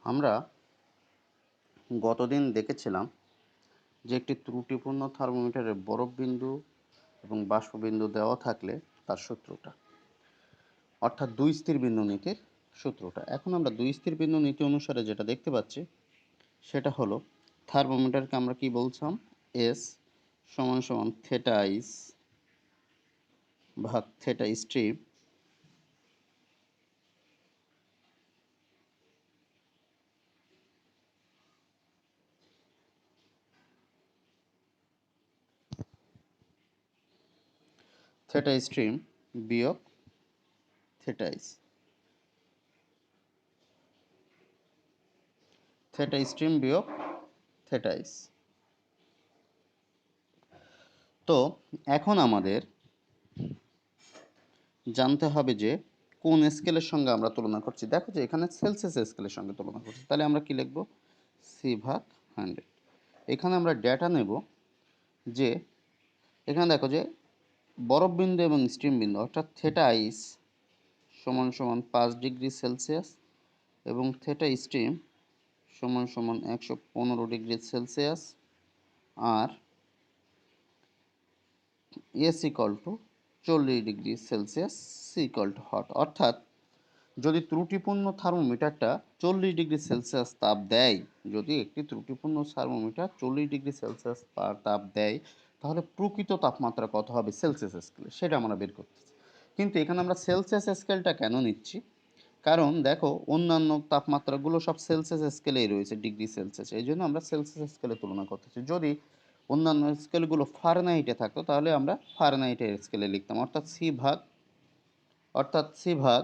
আমরা গতদিন দেখেছিলাম যে একটি ত্রুটিপূর্ণ থার্মোমিটারের বরফ বিন্দু এবং বাষ্প বিন্দু দেওয়া থাকলে তার সূত্রটা, অর্থাৎ দুই স্থির বিন্দু নীতির সূত্রটা। এখন আমরা দুই স্থির বিন্দু নীতি অনুসারে যেটা দেখতে পাচ্ছি সেটা হলো থার্মোমিটারকে আমরা কি বলছিলাম, এস সমান সমান থেটা আইস ভাগ থেটা স্ট্রিপ থেটা স্ট্রিম বিয়োগ থেটা আইস, থেটা স্ট্রিম বিয়োগ থেটা আইস। তো এখন আমাদের জানতে হবে যে কোন স্কেলের সঙ্গে আমরা তুলনা করছি। দেখো যে এখানে সেলসিয়াস স্কেলের সঙ্গে তুলনা করছি, তাহলে আমরা কি লিখব, সি ভাগ 100। এখানে আমরা ডেটা নেব যে এখানে দেখো যে বরফ বিন্দু এবং স্টিম বিন্দু অর্থাৎ থেটা আইস সমান সমান 5 ডিগ্রি সেলসিয়াস এবং থেটা স্টিম সমান সমান 115 ডিগ্রি সেলসিয়াস, আর S equal to 40 degree Celsius, C equal to hot. অর্থাৎ যদি ত্রুটিপূর্ণ থার্মোমিটারটা 40 ডিগ্রি সেলসিয়াস তাপ দেয়, যদি একটি ত্রুটিপূর্ণ থার্মোমিটার 40 ডিগ্রি সেলসিয়াস তাপ দেয়, তাহলে প্রকৃত তাপমাত্রা কত হবে সেলসিয়াস স্কেলে, সেটা আমরা বের করতেছি। কিন্তু এখানে আমরা সেলসিয়াস স্কেলটা কেন নিচ্ছি, কারণ দেখো অন্যান্য তাপমাত্রাগুলো সব সেলসিয়াস স্কেলেই রয়েছে, ডিগ্রি সেলসিয়াস, এই জন্য আমরা সেলসিয়াস স্কেলে তুলনা করতেছি। যদি অন্যান্য স্কেলগুলো ফারেনহাইটে থাকতো তাহলে আমরা ফারেনহাইটের স্কেলে লিখতাম, অর্থাৎ সি ভাগ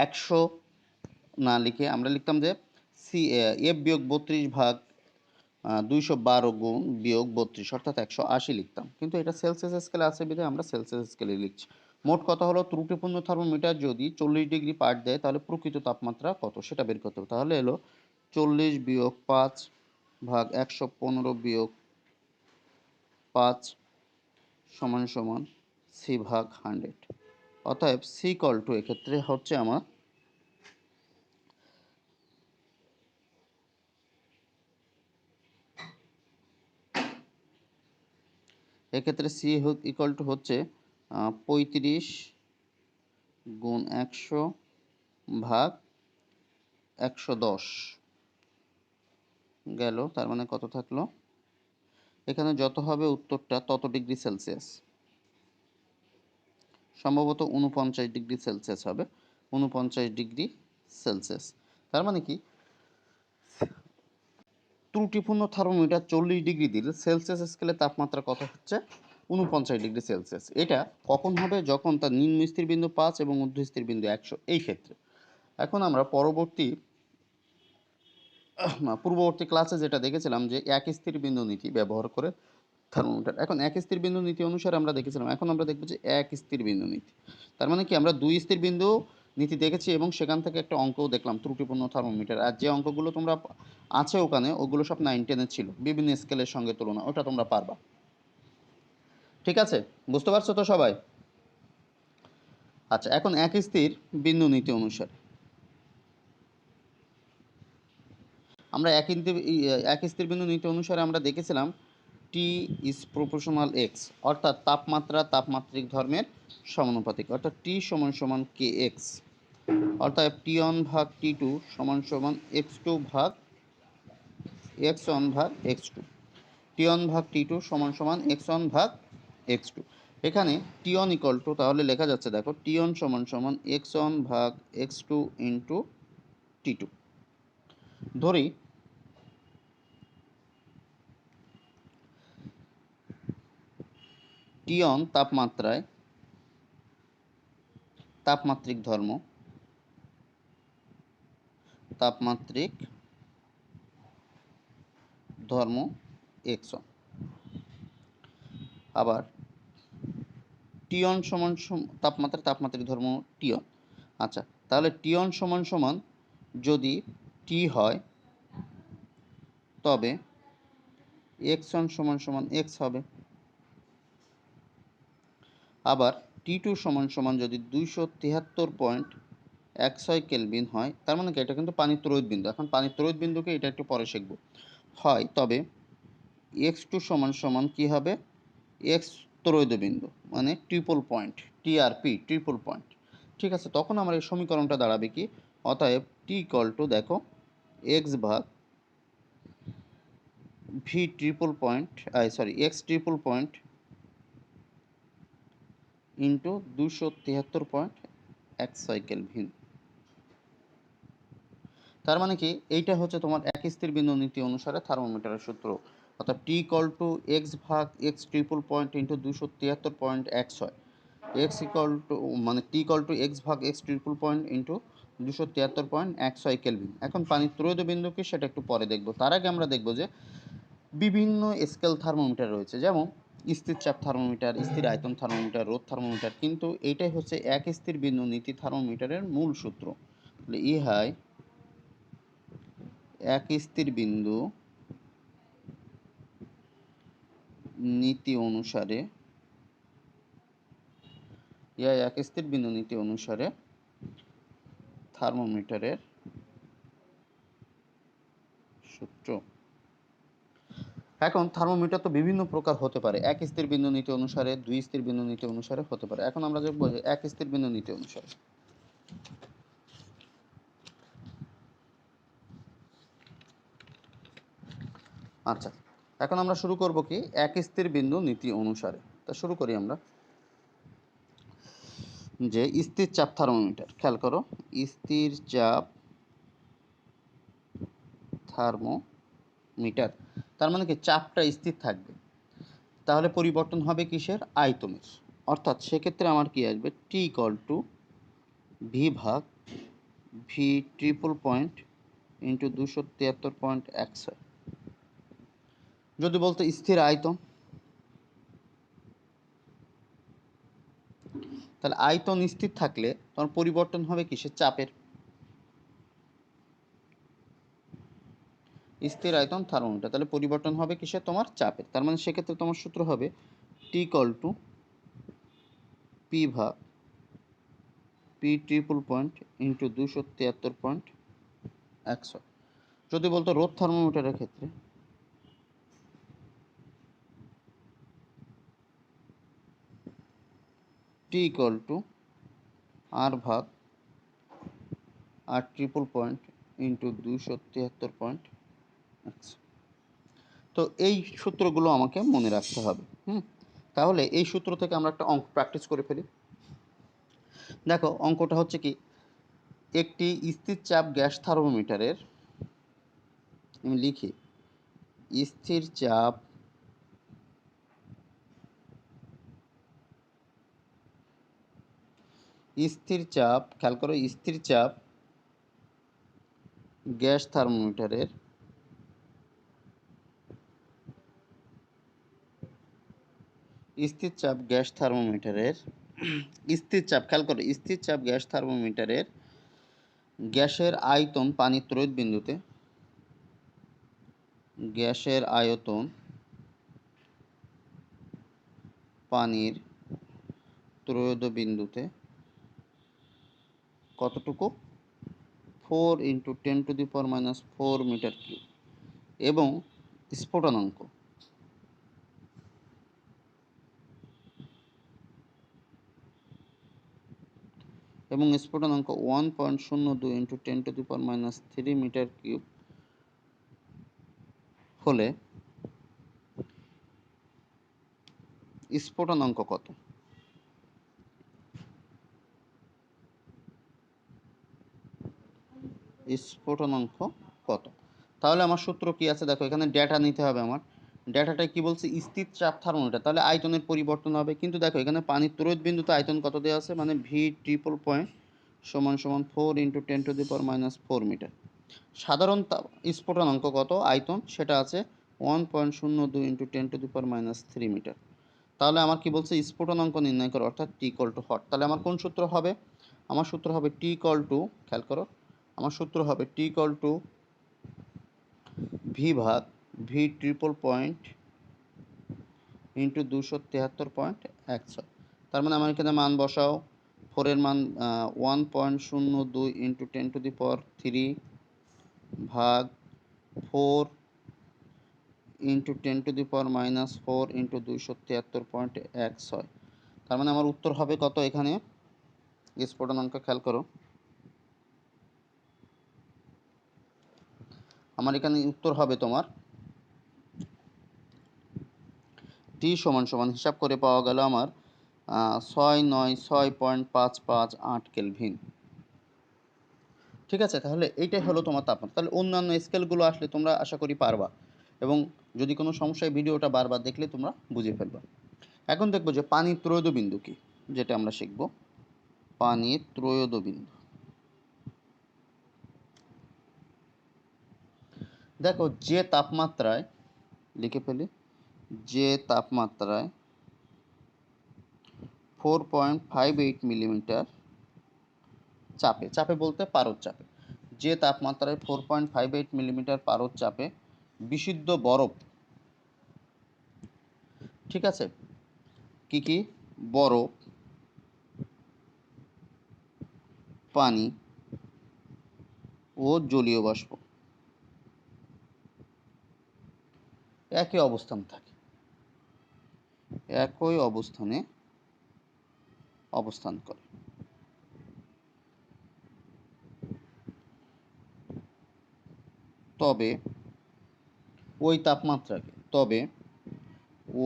100 না লিখে আমরা লিখতাম যে সি এফ বিয়োগ 32 ভাগ 212 গুণ বিয়োগ 32 অর্থাৎ 180 লিখতাম। কিন্তু এটা সেলসিয়াস স্কেলে আছে বিধায় আমরা সেলসিয়াস স্কেলে লিখছি। মোট কথা হলো ত্রুটিপূর্ণ থার্মোমিটার যদি 40 ডিগ্রি পার দেয় তাহলে প্রকৃত তাপমাত্রা কত সেটা বের করতে হবে। তাহলে এলো 40 বিয়োগ 5 ভাগ 115 বিয়োগ 5 সমান সমান সি ভাগ 100। অতএব সি ইকুয়াল টু এক্ষেত্রে হচ্ছে আমার এক্ষেত্রে সি ইকুয়াল টু হচ্ছে 35 গুণ 100 ভাগ 110 গেল, তার মানে কত থাকলো, এখানে যত হবে উত্তরটা তত ডিগ্রি সেলসিয়াস, সম্ভবত 49 ডিগ্রি সেলসিয়াস হবে, 49 ডিগ্রি সেলসিয়াস। তার মানে কি ত্রুটিপূর্ণ থার্মোমিটার 40 ডিগ্রি দিলে সেলসিয়াস স্কেলে তাপমাত্রা কত হচ্ছে, 49 ডিগ্রি সেলসিয়াস। এটা কখন হবে, যখন তার নিম্ন স্থির বিন্দু 5 এবং ঊর্ধ্ব স্থির বিন্দু 100 এই ক্ষেত্রে। এখন আমরা পূর্ববর্তী ক্লাসে যেটা দেখেছিলাম যে এক স্থির বিন্দু নীতি ব্যবহার করে থার্মোমিটার, এখন এক স্থির বিন্দু নীতি অনুসারে আমরা দেখেছিলাম, এখন আমরা দেখব যে এক স্থির বিন্দু নীতি। তার মানে কি আমরা দুই স্থির বিন্দু নীতি দেখেছি এবং সেখান থেকে একটা অঙ্কও দেখলাম ত্রুটিপূর্ণ থার্মোমিটার, আর যে অঙ্কগুলো তোমরা আছে ওখানে ওগুলো সব 9-10 ছিল, বিভিন্ন স্কেলের সঙ্গে তুলনা, ওটা তোমরা পারবা। ঠিক আছে, বুঝতে পারছো তো সবাই? আচ্ছা, এখন এক স্থির বিন্দু নীতি অনুসারে আমরা এক স্থির বিন্দু নীতি অনুসারে আমরা দেখেছিলাম টি ইজ প্রপোর্শনাল এক্স, অর্থাৎ তাপমাত্রা তাপমাত্রিক ধর্মের সমানুপাতিক, অর্থাৎ টি সমান সমান কে এক্স, অর্থাৎ টি ওয়ান ভাগ টি টু সমান সমান এক্স টু ভাগ এক্স ওয়ান ভাগ এক্স টু, টি ওয়ান ভাগ টি টু সমান সমান এক্স ওয়ান ভাগ এক্স টু। এখানে টি ওয়ান ইকুয়াল টু তাহলে লেখা যাচ্ছে, দেখো টি ওয়ান সমান সমান এক্স ওয়ান ভাগ x two into T two. ধরি টি ওয়ান তাপমাত্রিক ধর্ম এক্স ওয়ান, আবার টি ওয়ান সমান তাপমাত্রিক ধর্ম টি ওয়ান। আচ্ছা, তাহলে টি ওয়ান সমান সমান যদি টি হয় তবে এক্স ওয়ান সমান সমান এক্স হবে, আবার টি টু সমান সমান যদি 273.1 100 কেলভিন হয়, তার মানে কি এটা কিন্তু পানির তড়িৎ বিন্দু। এখন পানির তড়িৎ বিন্দুকে এটা একটু পরে শিখব। হয় তবে x2 সমান সমান কি হবে, x তড়িৎ বিন্দু মানে triple point, TRP triple point. ঠিক আছে, তখন আমার এই সমীকরণটা দাঁড়াবে কি, অতএব টি ইকুয়াল টু দেখো এক্স ভাগ V triple point, X triple point into 273.16 kelvin. তার মানে কি এইটা হচ্ছে তোমার এক স্থির বিন্দু নীতি অনুসারে থার্মোমিটারের সূত্র। অর্থাৎ টি ইকুয়াল টু এক্স ভাগ X triple point into 273.16, X equal to মানে টি ইকুয়াল টু এক্স ভাগ X triple point into 273.16 kelvin. এখন পানির ত্রয়োদ বিন্দু কি সেটা একটু পরে দেখব। তার আগে আমরা দেখব যে বিভিন্ন স্কেল থার্মোমিটার রয়েছে, যেমন স্থির চাপ থার্মোমিটার, স্থির আয়তন থার্মোমিটার, রোধ থার্মোমিটার, কিন্তু এইটাই হচ্ছে এক স্থির বিন্দু নীতি থার্মোমিটারের মূল সূত্র। ইহাই এক স্থির বিন্দু নীতি অনুসারে, এক স্থির বিন্দু নীতি অনুসারে থার্মোমিটারের সূত্র। এখন থার্মোমিটার তো বিভিন্ন প্রকার হতে পারে, এক স্থির বিন্দু নীতি অনুসারে, দুই স্থির বিন্দু নীতি অনুসারে হতে পারে। এখন আমরা দেখব যে এক স্থির বিন্দু নীতি অনুসারে। আচ্ছা, এখন আমরা শুরু করব কি এক স্থির বিন্দু নীতি অনুসারে। তা শুরু করি আমরা যে স্থির চাপ থার্মোমিটার। খেয়াল করো, স্থির চাপ থার্মোমিটার, তার মানে কি চাপটা স্থির থাকবে, তাহলে পরিবর্তন হবে কিসের, আয়তনের। অর্থাৎ সেক্ষেত্রে আমার কি আসবে, টি ইকুয়াল টু ভি ভাগ ভি ট্রিপল পয়েন্ট ইন্টু 273.16। যদি বলতো স্থির আয়তন, তাহলে আয়তন স্থির থাকলে তোমার পরিবর্তন হবে কিসের, চাপের। স্থির আয়তন থার্মোমিটার, তাহলে পরিবর্তন হবে কিসের, তোমার চাপের। তার মানে সেক্ষেত্রে তোমার সূত্র হবে টি ইকুয়াল টু পি ভাগ পি ট্রিপল পয়েন্ট ইন্টু 273.16। যদি বলতো রোধ থার্মোমিটারের ক্ষেত্রে, টি ইকুয়াল টু আর ভাগ আর ট্রিপল পয়েন্ট ইন্টু 273.16। তো এই সূত্রগুলো আমাকে মনে রাখতে হবে। তাহলে এই সূত্র থেকে আমরা একটা অঙ্ক প্র্যাকটিস করে ফেলি। দেখো অঙ্কটা হচ্ছে কি, একটি স্থির চাপ গ্যাস থার্মোমিটারের, আমি লিখি স্থির চাপ খেয়াল করো, স্থির চাপ গ্যাস থার্মোমিটারের স্থির চাপ খেয়াল করো, স্থির চাপ গ্যাস থার্মোমিটারের গ্যাসের আয়তন পানির তড়িৎ বিন্দুতে, গ্যাসের আয়তন পানির ত্রয়োদ বিন্দুতে কতটুকু, 4 × 10⁻⁴ মিটার কিউব, এবং স্ফুটনাঙ্ক এবং স্ফুটনাঙ্ক 1.02 × 10⁻³ মিটার কিউব হলে স্ফুটনাঙ্ক কত। তাহলে আমার সূত্র কি আছে, দেখো এখানে ডেটা নিতে হবে। আমার ডেটাটাই কি বলছে, স্থির চাপ থার্মোমিটার, তাহলে আয়তনের পরিবর্তন হবে। কিন্তু দেখো এখানে পানির তড়িৎ বিন্দুতে আয়তন কত দেওয়া আছে, মানে ভি ট্রিপল পয়েন্ট সমান সমান 4 × 10⁻⁴ মিটার। সাধারণ স্ফুটনাঙ্ক কত, আয়তন, সেটা আছে 1.02 × 10⁻³ মিটার। তাহলে আমার কি বলছে, স্ফুটনাঙ্ক নির্ণয় করো, অর্থাৎ টি ইকুয়াল টু হট। তাহলে আমার কোন সূত্র হবে, আমার সূত্র হবে টি ইকুয়াল টু, খেয়াল করো, আমার সূত্র হবে টি ইকুয়াল টু ভি ভাগ ভি ট্রিপল পয়েন্ট ইন্টু 273.16। তার মানে আমার এখানে মান বসাও, 4 এর মান 1.02 ইন্টু 10⁻³ ভাগ 4 ইন্টু 10⁻⁻4 ইন্টু 273.16। তার মানে আমার উত্তর হবে কত? এখানে স্ফোটন অঙ্ক খেয়াল করো, আমার এখানে উত্তর হবে তোমার টি সমান সমান হিসাব করে পাওয়া গেল আমার 696.558 কেলভিন। ঠিক আছে, তাহলে এইটাই হলো তোমার তাপমাত্রা। তাহলে অন্যান্য স্কেলগুলো আসলে তোমরা আশা করি পারবা, এবং যদি কোনো সমস্যায় ভিডিওটা বারবার দেখলে তোমরা বুঝে ফেলবা। এখন দেখবো যে পানির ত্রয়োদ বিন্দু কি, যেটা আমরা শিখব। পানির ত্রয়োদ বিন্দু, দেখো যে তাপমাত্রায়, লিখে ফেলি, যে তাপমাত্রায় 4.58 মিলিমিটার চাপে, চাপে বলতে পারদ চাপে, যে তাপমাত্রায় 4.58 মিলিমিটার পারদ চাপে বিশুদ্ধ বরফ, ঠিক আছে, কি কি? বরফ, পানি ও জলীয় বাষ্প একই অবস্থান থাকে, একই অবস্থানে অবস্থান করে। তবে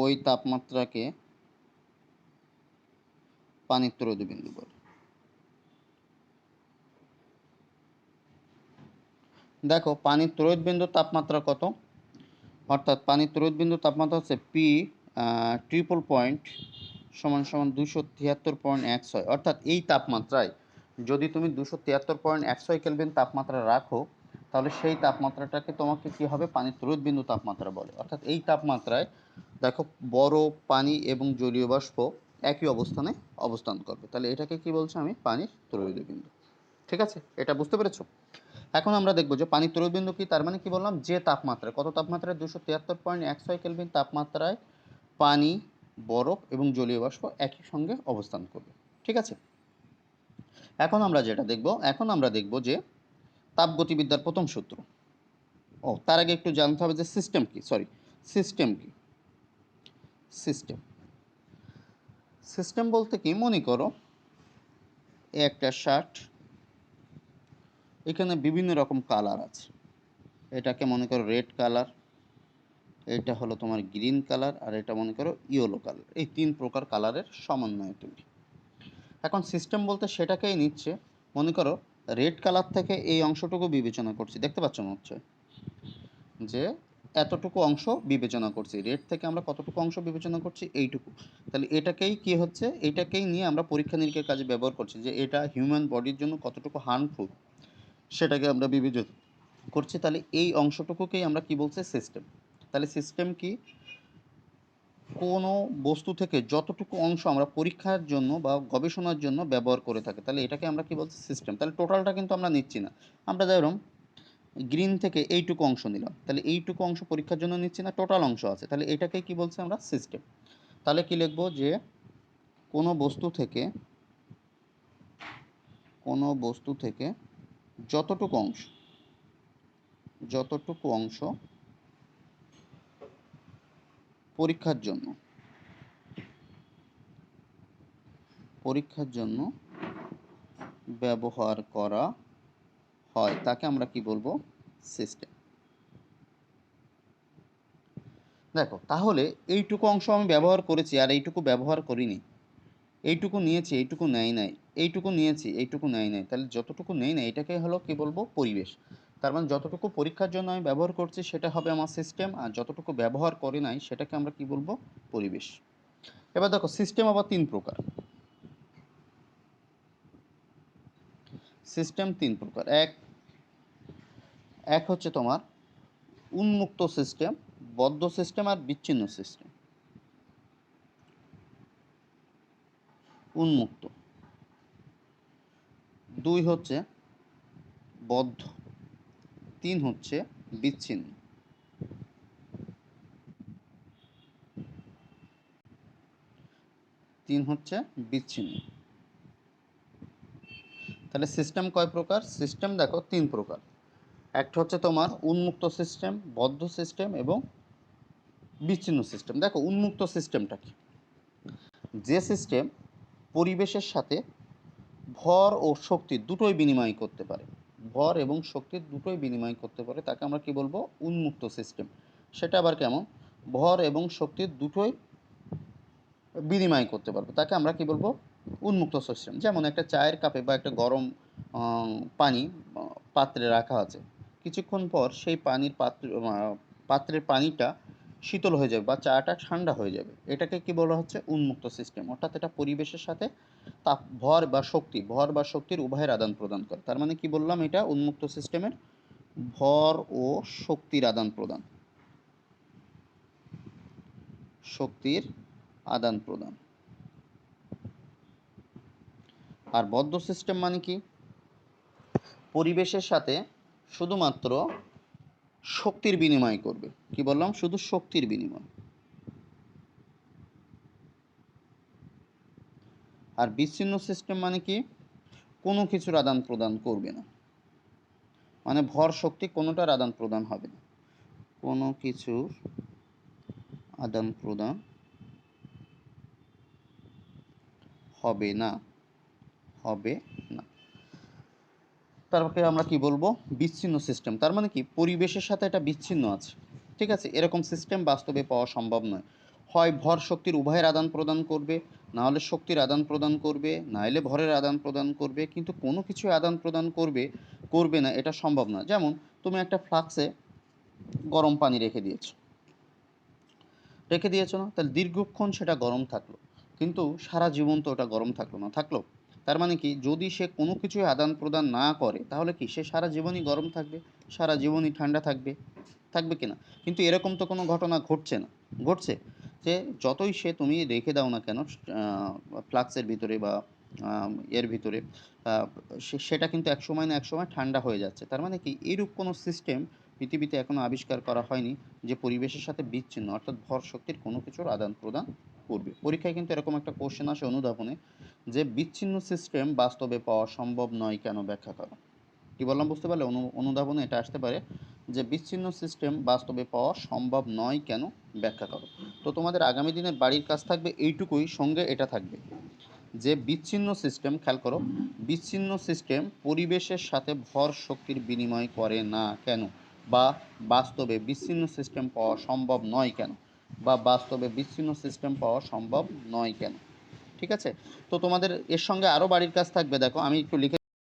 ওই তাপমাত্রাকে পানির ত্রয়োদ বিন্দু বলে। দেখো পানির ত্রয়োদ বিন্দুর তাপমাত্রা কত, অর্থাৎ পানির ত্রয়োদ বিন্দুর তাপমাত্রা হচ্ছে পি ট্রিপল পয়েন্ট সমান সমান 273.16। অর্থাৎ এই তাপমাত্রায় যদি তুমি 273.16 কেলভিন তাপমাত্রা রাখো, তাহলে সেই তাপমাত্রাটাকে তোমাকে কী হবে? পানির ত্রয়োদ বিন্দু তাপমাত্রা বলে। অর্থাৎ এই তাপমাত্রায় দেখো বরফ, পানি এবং জলীয় বাষ্প একই অবস্থানে অবস্থান করবে, তাহলে এটাকে কি বলছি আমি? পানির ত্রয়োদ বিন্দু। ঠিক আছে, এটা বুঝতে পেরেছো? এখন আমরা দেখব যে পানির ত্রয়োদ বিন্দু কি। তার মানে কি বললাম? যে তাপমাত্রায়, কত তাপমাত্রায়? 273.16 কেলভিন তাপমাত্রায় পানি, বরফ এবং জলীয় বাষ্প একই সঙ্গে অবস্থান করবে। ঠিক আছে, এখন আমরা দেখব যে তাপগতিবিদ্যার প্রথম সূত্র। তার আগে একটু জানতে হবে যে সিস্টেম কি। সিস্টেম কি? সিস্টেম বলতে কি, মনে করো একটা শার্ট, এখানে বিভিন্ন রকম কালার আছে। এটাকে মনে করো রেড কালার, এটা হলো তোমার গ্রিন কালার, আর এটা মনে করো ইয়েলো কালার। এই 3 প্রকার কালারের সমন্বয়ে তৈরি। এখন সিস্টেম বলতে সেটাকেই নিচ্ছে, মনে করো রেড কালার থেকে এই অংশটুকু বিবেচনা করছি, দেখতে পাচ্ছ না হচ্ছে যে এতটুকু অংশ বিবেচনা করছি। রেড থেকে আমরা কতটুকু অংশ বিবেচনা করছি? এইটুকু। তাহলে এটাকেই কি হচ্ছে, এটাকেই নিয়ে আমরা পরীক্ষা নিরীক্ষার কাজে ব্যবহার করছি, যে এটা হিউম্যান বডির জন্য কতটুকু হার্মফুল সেটাকে আমরা বিবেচনা করছি। তাহলে এই অংশটুকুকেই আমরা কি বলছি? সিস্টেম। তাহলে সিস্টেম কি? কোনো বস্তু থেকে যতটুকু অংশ আমরা পরীক্ষার জন্য বা গবেষণার জন্য ব্যবহার করে থাকি, তাহলে এটাকে আমরা কি বলছি? সিস্টেম। তাহলে টোটালটা কিন্তু আমরা নিচ্ছি না। আমরা যেরকম গ্রিন থেকে এইটুকু অংশ নিলাম, তাহলে এইটুকু অংশ পরীক্ষার জন্য নিচ্ছি না, টোটাল অংশ আছে, তাহলে এটাকে কি বলছি আমরা? সিস্টেম। তাহলে কি লিখবো? যে কোনো বস্তু থেকে যতটুকু অংশ পরীক্ষার জন্য ব্যবহার করা হয়, তাকে আমরা কি বলবো? সিস্টেম। দেখো তাহলে এইটুকু অংশ আমি ব্যবহার করেছি আর এইটুকু ব্যবহার করিনি, এইটুকু নিয়েছি এইটুকু নেই নাই, এইটুকু নিয়েছি এইটুকু নেই নাই, তাহলে যতটুকু নেই নাই এটাকে হলো কি বলবো? পরিবেশ। তার মানে যতটুকু পরীক্ষার জন্য আমি ব্যবহার করছি সেটা হবে আমার সিস্টেম, আর যতটুকু ব্যবহার করি নাই সেটাকে আমরা কি বলবো? পরিবেশ। এবার দেখো সিস্টেম আবার 3 প্রকার। এক হচ্ছে তোমার উন্মুক্ত সিস্টেম, বদ্ধ সিস্টেম আর বিচ্ছিন্ন সিস্টেম। উন্মুক্ত। 2 হচ্ছে বদ্ধ, 3 হচ্ছে বিচ্ছিন্ন। তিন হচ্ছে বিচ্ছিন্ন। তাহলে সিস্টেম কয় প্রকার? সিস্টেম দেখো 3 প্রকার। একটা হচ্ছে তোমার উন্মুক্ত সিস্টেম, বদ্ধ সিস্টেম এবং বিচ্ছিন্ন সিস্টেম। দেখো উন্মুক্ত সিস্টেমটা কি? যে সিস্টেম পরিবেশের সাথে ভর ও শক্তি দুটোই বিনিময় করতে পারে, ভর এবং শক্তির দুটোই বিনিময় করতে পারে, তাকে আমরা কি বলবো? উন্মুক্ত সিস্টেম। সেটা আবার কেমন? ভর এবং শক্তির দুটোই বিনিময় করতে পারবে, তাকে আমরা কি বলবো? উন্মুক্ত সিস্টেম। যেমন একটা চায়ের কাপে বা একটা গরম পানি পাত্রে রাখা আছে, কিছুক্ষণ পর সেই পাত্রের পানিটা শীতল হয়ে যাবে বা চাটা ঠান্ডা হয়ে যাবে, এটাকে কি বলা হচ্ছে? উন্মুক্ত সিস্টেম। অর্থাৎ এটা পরিবেশের সাথে ভর বা শক্তির উভয়ের আদান প্রদান করে। তার মানে কি বললাম? এটা উন্মুক্ত সিস্টেমের ভর ও শক্তির আদান প্রদান, শক্তির আদান প্রদান। আর বদ্ধ সিস্টেম মানে কি? পরিবেশের সাথে শুধুমাত্র শক্তির বিনিময় করবে। কি বললাম? শুধু শক্তির বিনিময়। আর বিচ্ছিন্ন সিস্টেম মানে কি? কোনো কিছুর আদান প্রদান করবে না, মানে ভর শক্তি কোনোটার আদান প্রদান হবে না, কোনো কিছুর আদান প্রদান হবে না, হবে না। তারপরে আমরা কি বলবো? বিচ্ছিন্ন সিস্টেম। তার মানে কি? পরিবেশের সাথে এটা বিচ্ছিন্ন আছে। ঠিক আছে, এরকম সিস্টেম বাস্তবে পাওয়া সম্ভব নয়। হয় ভর শক্তির উভয়ের আদান প্রদান করবে, না হলে শক্তির আদান প্রদান করবে, না হলে ভরের আদান প্রদান করবে, কিন্তু কোনো কিছু আদান প্রদান করবে না, এটা সম্ভব না। যেমন তুমি একটা ফ্লাক্সে গরম পানি রেখে দিয়েছো না? তাহলে দীর্ঘক্ষণ সেটা গরম থাকলো, কিন্তু সারা জীবন তো ওটা গরম থাকলো না, থাকলো? তার মানে কি? যদি সে কোনো কিছুই আদান প্রদান না করে, তাহলে কি সে সারা জীবনই গরম থাকবে, সারা জীবনই ঠান্ডা থাকবে? থাকবে কি না? কিন্তু এরকম তো কোনো ঘটনা ঘটছে না। ঘটছে যে যতই তুমি রেখে দাও না কেন ফ্লাক্সের ভিতরে বা এর ভিতরে, আহ, সেটা কিন্তু এক সময় না এক সময় ঠান্ডা হয়ে যাচ্ছে। তার মানে কি? এরূপ কোনো সিস্টেম পৃথিবীতে এখনো আবিষ্কার করা হয়নি যে পরিবেশের সাথে বিচ্ছিন্ন, অর্থাৎ ভর শক্তির কোনো কিছুর আদান প্রদান করবে। পরীক্ষায় কিন্তু এরকম একটা কোশ্চেন আসে অনুধাবনে, যে বিচ্ছিন্ন সিস্টেম বাস্তবে পাওয়া সম্ভব নয়, কেন? ব্যাখ্যা করো। কি বললাম বুঝতে পারলে? অনুধাবনে এটা আসতে পারে যে বিচ্ছিন্ন সিস্টেম বাস্তবে পাওয়া সম্ভব নয়, কেন? ব্যাখ্যা করো। তো তোমাদের আগামী দিনের বাড়ির কাজ থাকবে এইটুকুই, সঙ্গে এটা থাকবে যে বিচ্ছিন্ন সিস্টেম, খেয়াল করো, বিচ্ছিন্ন সিস্টেম পরিবেশের সাথে ভর শক্তির বিনিময় করে না, কেন? বা বাস্তবে বিচ্ছিন্ন সিস্টেম পাওয়া সম্ভব নয়, কেন? বা বাস্তবে বিচ্ছিন্ন সিস্টেম পাওয়া সম্ভব নয়, কেন? ঠিক আছে? তো তোমাদের এর সঙ্গে আরও বাড়ির কাজ থাকবে, দেখো আমি একটু লিখে